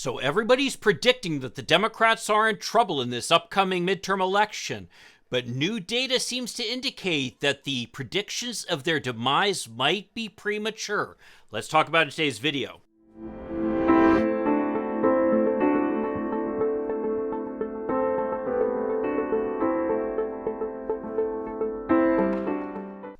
So everybody's predicting that the Democrats are in trouble in this upcoming midterm election, but new data seems to indicate that the predictions of their demise might be premature. Let's talk about it in today's video.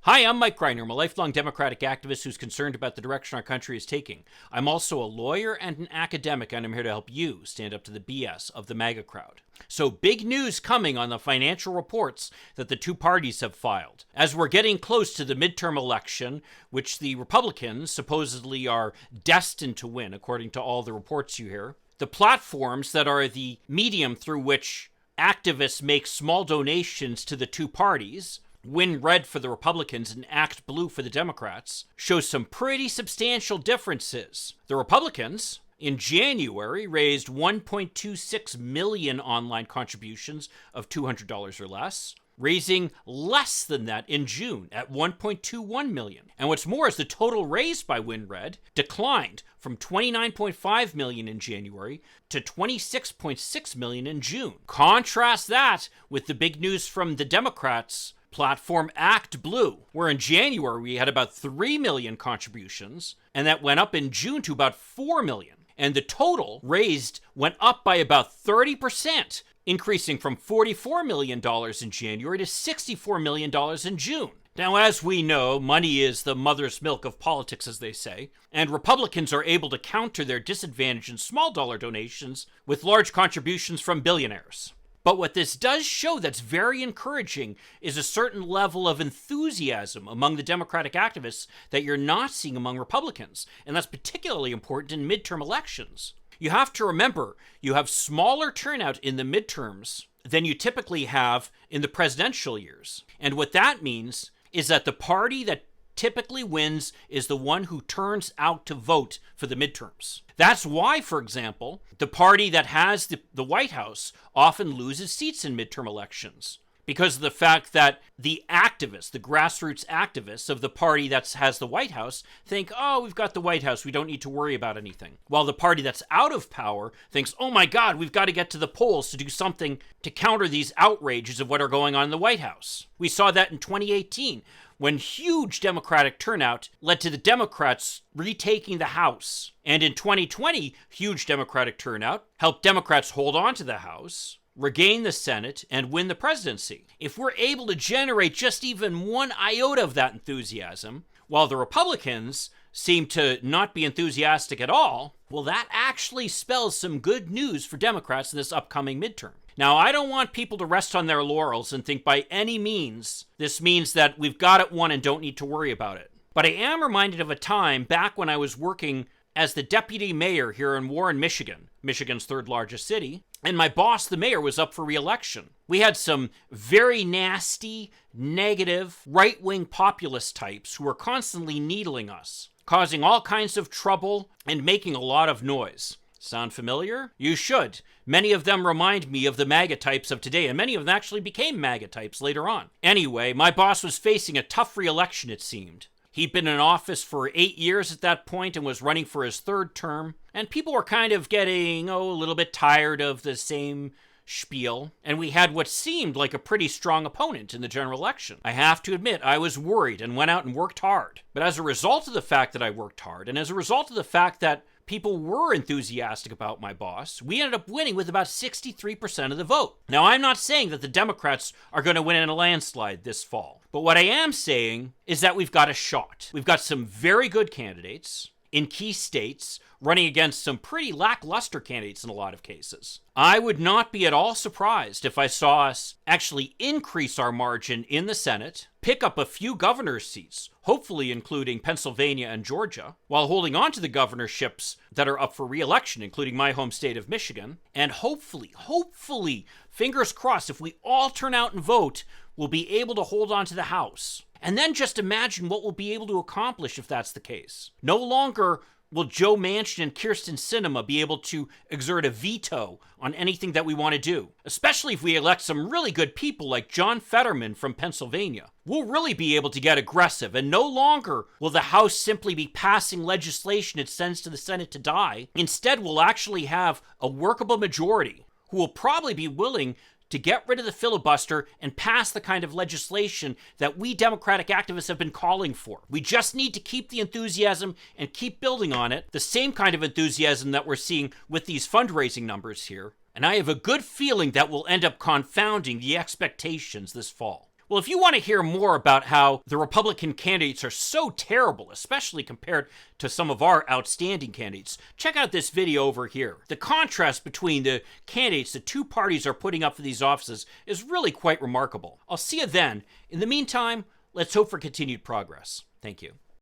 Hi, I'm Mike Greiner. I'm a lifelong Democratic activist who's concerned about the direction our country is taking. I'm also a lawyer and an academic, and I'm here to help you stand up to the BS of the MAGA crowd. So big news coming on the financial reports that the two parties have filed. As we're getting close to the midterm election, which the Republicans supposedly are destined to win, according to all the reports you hear, the platforms that are the medium through which activists make small donations to the two parties, win red for the Republicans and act blue for the Democrats, shows some pretty substantial differences. The Republicans, in January, raised 1.26 million online contributions of $200 or less, raising less than that in June at 1.21 million. And what's more is the total raised by WinRed declined from 29.5 million in January to 26.6 million in June. Contrast that with the big news from the Democrats' platform Act Blue, where in January we had about 3 million contributions, and that went up in June to about 4 million. And the total raised went up by about 30%, increasing from $44 million in January to $64 million in June. Now, as we know, money is the mother's milk of politics, as they say, and Republicans are able to counter their disadvantage in small dollar donations with large contributions from billionaires. But what this does show that's very encouraging is a certain level of enthusiasm among the Democratic activists that you're not seeing among Republicans. And that's particularly important in midterm elections. You have to remember, you have smaller turnout in the midterms than you typically have in the presidential years. And what that means is that the party that typically wins is the one who turns out to vote for the midterms. That's why, for example, the party that has the White House often loses seats in midterm elections, because of the fact that the activists, the grassroots activists of the party that has the White House think, oh, we've got the White House, we don't need to worry about anything. While the party that's out of power thinks, oh my God, we've got to get to the polls to do something to counter these outrages of what are going on in the White House. We saw that in 2018, when huge Democratic turnout led to the Democrats retaking the House. And in 2020, huge Democratic turnout helped Democrats hold on to the House, regain the Senate, and win the presidency. If we're able to generate just even one iota of that enthusiasm, while the Republicans seem to not be enthusiastic at all, well, that actually spells some good news for Democrats in this upcoming midterm. Now, I don't want people to rest on their laurels and think by any means this means that we've got it won and don't need to worry about it. But I am reminded of a time back when I was working as the deputy mayor here in Warren, Michigan, Michigan's third largest city, and my boss, the mayor, was up for re-election. We had some very nasty, negative, right-wing populist types who were constantly needling us, causing all kinds of trouble and making a lot of noise. Sound familiar? You should. Many of them remind me of the MAGA types of today, and many of them actually became MAGA types later on. Anyway, my boss was facing a tough re-election, it seemed. He'd been in office for 8 years at that point and was running for his third term, and people were kind of getting, a little bit tired of the same spiel, and we had what seemed like a pretty strong opponent in the general election. I have to admit, I was worried and went out and worked hard. But as a result of the fact that I worked hard, and as a result of the fact that people were enthusiastic about my boss, we ended up winning with about 63% of the vote. Now, I'm not saying that the Democrats are going to win in a landslide this fall, but what I am saying is that we've got a shot. We've got some very good candidates in key states running against some pretty lackluster candidates in a lot of cases. I would not be at all surprised if I saw us actually increase our margin in the Senate, pick up a few governor's seats, hopefully including Pennsylvania and Georgia, while holding on to the governorships that are up for re-election, including my home state of Michigan. And hopefully, fingers crossed, if we all turn out and vote, we'll be able to hold on to the House. And then just imagine what we'll be able to accomplish if that's the case. No longer will Joe Manchin and Kyrsten Sinema be able to exert a veto on anything that we want to do? Especially if we elect some really good people like John Fetterman from Pennsylvania. We'll really be able to get aggressive, and no longer will the House simply be passing legislation it sends to the Senate to die. Instead, we'll actually have a workable majority who will probably be willing to get rid of the filibuster and pass the kind of legislation that we Democratic activists have been calling for. We just need to keep the enthusiasm and keep building on it, the same kind of enthusiasm that we're seeing with these fundraising numbers here. And I have a good feeling that we'll end up confounding the expectations this fall. Well, if you want to hear more about how the Republican candidates are so terrible, especially compared to some of our outstanding candidates, check out this video over here. The contrast between the candidates the two parties are putting up for these offices is really quite remarkable. I'll see you then. In the meantime, let's hope for continued progress. Thank you.